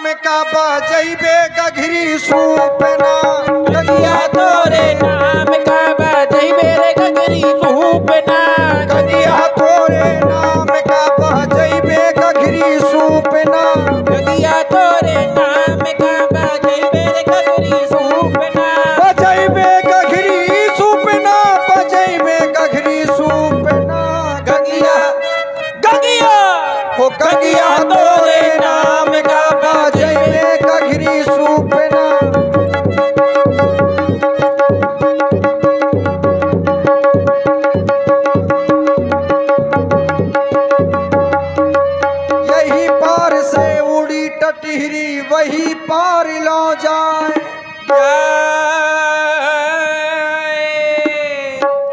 नाम का बजैबे गघरी सूपना गगिया तोरे नाम का बजैबे रे गगरी सूपना गगिया तोरे नाम का बजैबे गघरी सूपना गगिया तोरे नाम का बजैबे रे गगरी सूपना बजैबे गघरी सूपना बजैबे गघरी सूपना गगिया गगिया हो गगिया तोरे नाम का बजैबे गघरी सूपना यही पार से उड़ी टटिहरी वही पार लो जाए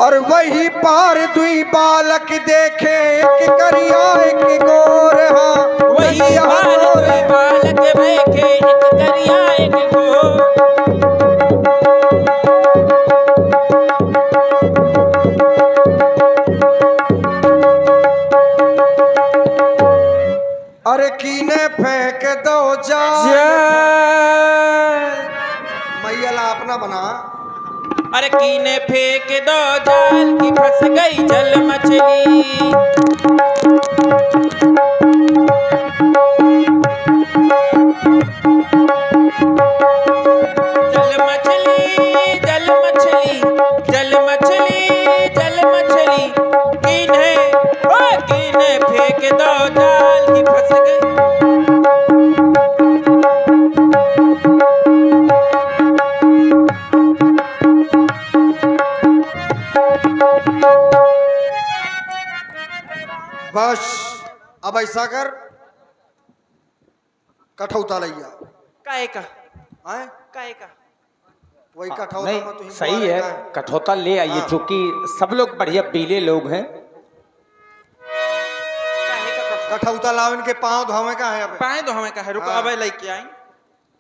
और वही पार दुई बालक देखे एक करिया एक गोरहा वही बालक बालक देखे एक करिया एक गो अरे कीने फेंक दो जा मैया अपना बना अरे कीने फेंक दो जाल की फंस गई जल मछली जल मछली जल मछली जल मछली जल मछली कीने ओ कीने फेंक दो जाल की फंस गई बस अब ऐसा कर कठौता लैया काहे का आए काहे का वही कठौता में नहीं सही है, कठौता ले आइए। चूंकि सब लोग बढ़िया पीले लोग हैं। काहे का कठौता लावन के पांव धोवे का है अब पाए दो हमें कहे रुको हाँ। अब लेके आए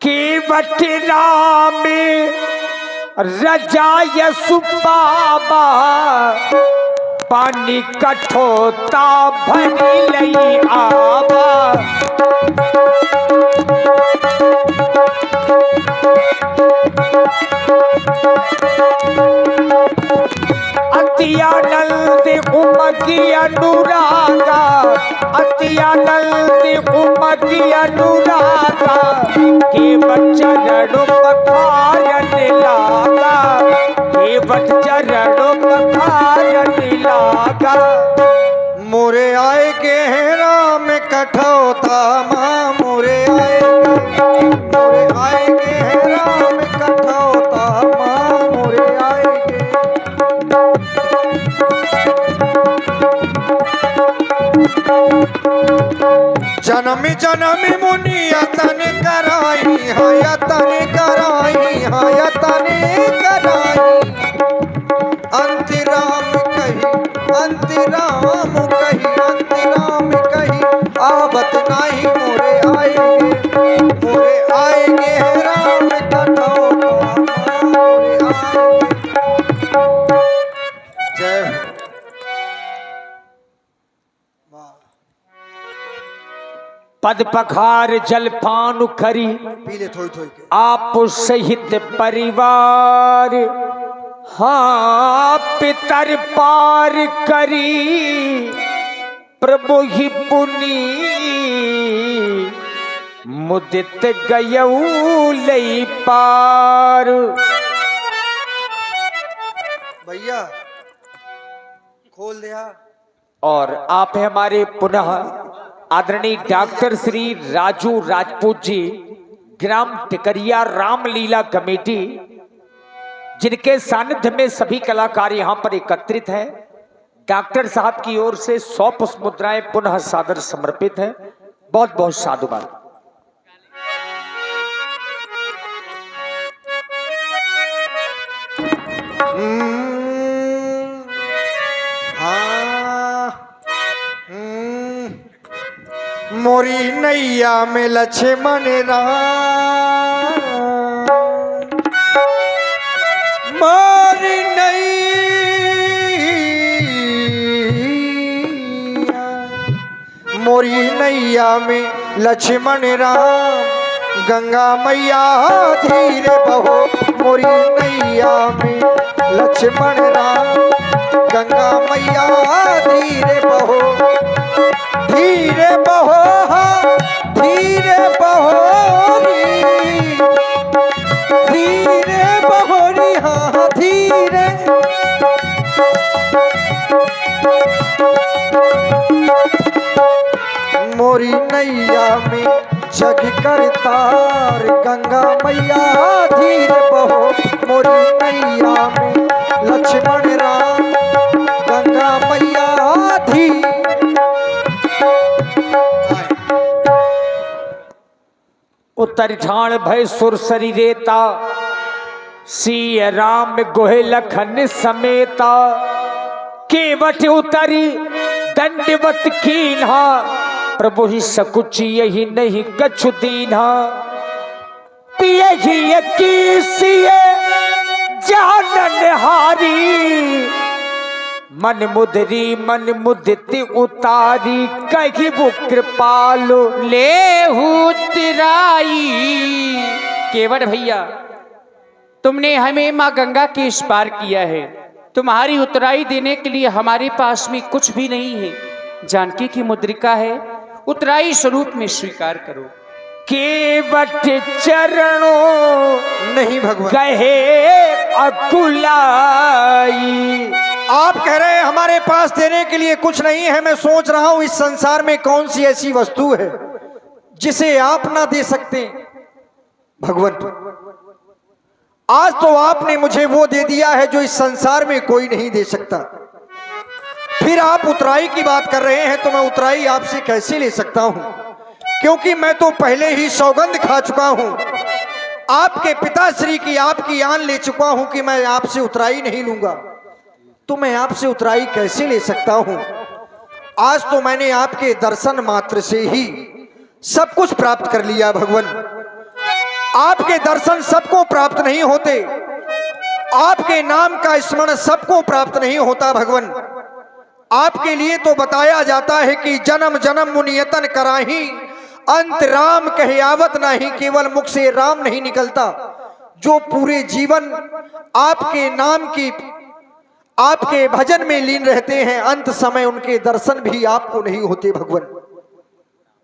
की बटरा में रजाय सुबाबा पानी कठौता भरी लई आबा अतिया नल्दी उमकी अनुरागा अतिया नल्दी उमकी अनुरागा के बच्चा रड़ो पखारन लागा के बच्चा रड़ो पखारन लागा मोरे आए गहरा में कठौता माँ मोरे आए गहरा में कठौता माँ मोरे आएगे जनमी जनमी मुनि यतन कराई हाँ यतन कराई हाँ यतन कराई अंतराम कही अंतराम कही अंतराम कही आबत नाही मोरे आएंगे राम कठौता मोरे आएंगे जय हो वाह पद पखार जलपान करी पीले थोड़ी थोड़ी के आप सहित परिवार हाँ पितर पार करी प्रभु ही पुनी मुदित गयऊ लई पार। भैया खोल दिया और आप हैं हमारे पुनः आदरणीय डॉक्टर श्री राजू राजपूत जी, ग्राम टिकरिया रामलीला कमेटी, जिनके सानिध्य में सभी कलाकार यहां पर एकत्रित हैं। डॉक्टर साहब की ओर से 100 पुष्प मुद्राएं पुनः सादर समर्पित हैं। बहुत बहुत साधुवाद। मोरी नैया में लक्ष्मण राम मोरी नैया मोरी नैया में लक्ष्मण राम गंगा मैया धीरे बहो मोरी नैया में लक्ष्मण राम। गंगा मैया धीरे बहो हाँ धीरे बहोरी, धीरे बहोरी हाँ धीरे। मोरी नैया में जग कर तार। गंगा मैया धीरे बहो मोरी नैया में लक्ष्मण राम। गंगा मैया धीरे। उतर ठाण भय सुर शरीरेता, सिय राम गोहे लखन समेता। केवट उतरी दंडवत कीन्हा, प्रभु ही सकुच यही नहीं कछु दीन्हा। पिए ही की सिय जानन हारी, मन मुदरी मन मुदित उतारी। कही वो कृपालु ले उतराई। केवट भैया, तुमने हमें माँ गंगा के इस पार किया है। तुम्हारी उतराई देने के लिए हमारे पास में कुछ भी नहीं है। जानकी की मुद्रिका है, उतराई स्वरूप में स्वीकार करो। केवट चरणों नहीं भगवान गहे अकुलाई। आप कह रहे हैं हमारे पास देने के लिए कुछ नहीं है। मैं सोच रहा हूं इस संसार में कौन सी ऐसी वस्तु है जिसे आप ना दे सकते। भगवंत, आज तो आपने मुझे वो दे दिया है जो इस संसार में कोई नहीं दे सकता। फिर आप उतराई की बात कर रहे हैं तो मैं उतराई आपसे कैसे ले सकता हूं, क्योंकि मैं तो पहले ही सौगंध खा चुका हूं। आपके पिताश्री की आपकी आन ले चुका हूं कि मैं आपसे उतराई नहीं लूंगा। तो मैं आपसे उतराई कैसे ले सकता हूं। आज तो मैंने आपके दर्शन मात्र से ही सब कुछ प्राप्त कर लिया। भगवान, आपके दर्शन सबको प्राप्त नहीं होते, आपके नाम का स्मरण सबको प्राप्त नहीं होता। भगवान, आपके लिए तो बताया जाता है कि जन्म जन्म मुनियतन कराही, अंत राम कहे आवत नहीं। केवल मुख से राम नहीं निकलता। जो पूरे जीवन आपके नाम की आपके भजन में लीन रहते हैं, अंत समय उनके दर्शन भी आपको नहीं होते। भगवान,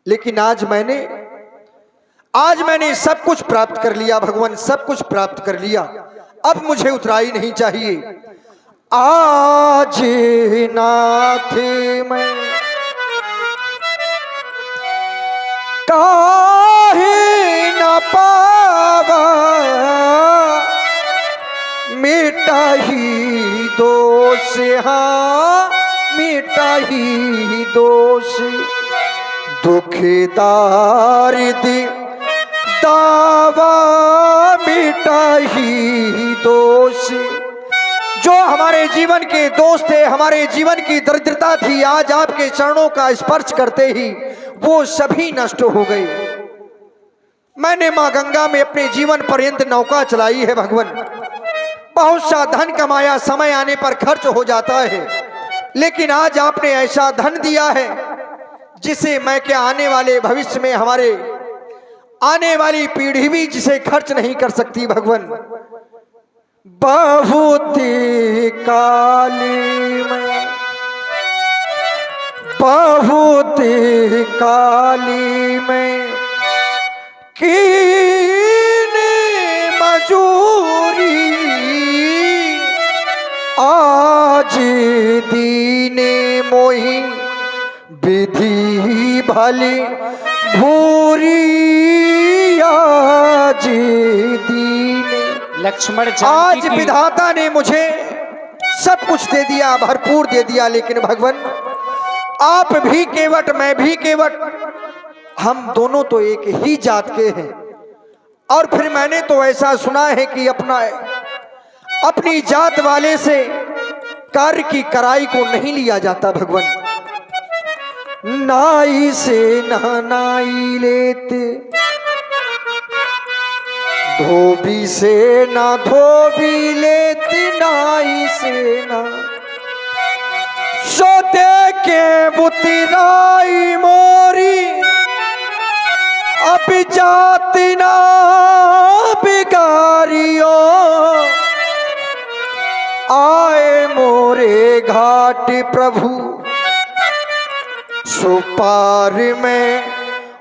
लेकिन आज मैंने सब कुछ प्राप्त कर लिया। भगवान, सब कुछ प्राप्त कर लिया। अब मुझे उतराई नहीं चाहिए। आज नाथ मैं काहे न पावा, मिटा ही दोष हाँ मिटा ही दोष। दुखदार दी दावा मिटा ही दोष। जो हमारे जीवन के दोस्त थे, हमारे जीवन की दरिद्रता थी, आज आपके चरणों का स्पर्श करते ही वो सभी नष्ट हो गए। मैंने मां गंगा में अपने जीवन पर्यंत नौका चलाई है। भगवान, बहुत सा धन कमाया, समय आने पर खर्च हो जाता है, लेकिन आज आपने ऐसा धन दिया है जिसे मैं क्या आने वाले भविष्य में हमारे आने वाली पीढ़ी भी जिसे खर्च नहीं कर सकती। भगवान, बहुत काली में बहुत काली में कीने मजूरी, आज दीने मोही विधि भली भूरी। आज दीने लक्ष्मण आज विधाता ने मुझे सब कुछ दे दिया, भरपूर दे दिया, लेकिन भगवान आप भी केवट, मैं भी केवट, हम दोनों तो एक ही जात के हैं। और फिर मैंने तो ऐसा सुना है कि अपनी जात वाले से कार्य की कराई को नहीं लिया जाता। भगवान, नाई से नाई लेते, धोबी से ना धोबी लेती, नाई से ना सोते के बुतिराई मोरी। अब जात तीना बिगारियो आए मोरे घाट प्रभु, सो पार में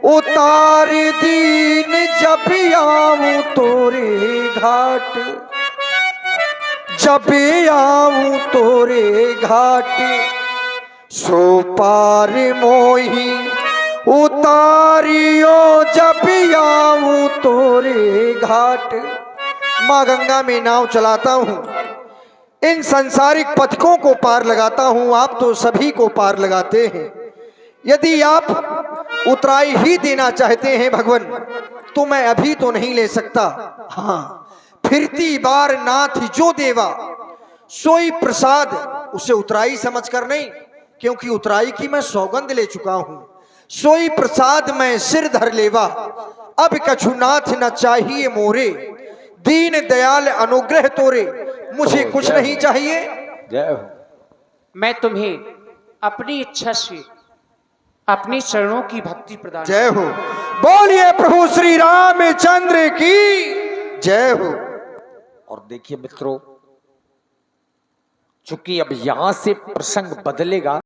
उतार दीन जब आऊं तोरे घाट, जब आऊं तोरे घाट, सो पार मोही उतारियो जब आऊं तोरे घाट। माँ गंगा में नाव चलाता हूँ, इन सांसारिक पथिकों को पार लगाता हूँ, आप तो सभी को पार लगाते हैं। यदि आप उतराई ही देना चाहते हैं भगवान, तो मैं अभी तो नहीं ले सकता। हाँ, फिरती बार नाथ जो देवा, सोई प्रसाद, उसे उतराई समझकर नहीं, क्योंकि उतराई की मैं सौगंध ले चुका हूं। सोई प्रसाद मैं सिर धर लेवा, अब कछु नाथ न चाहिए मोरे, दीन दयाल अनुग्रह तोरे, मुझे कुछ नहीं चाहिए। जय हो। मैं तुम्हें अपनी इच्छा से अपने चरणों की भक्ति प्रदान। जय हो। बोलिए प्रभु श्री रामचंद्र की जय हो। और देखिए मित्रों, चूंकि अब यहां से प्रसंग बदलेगा,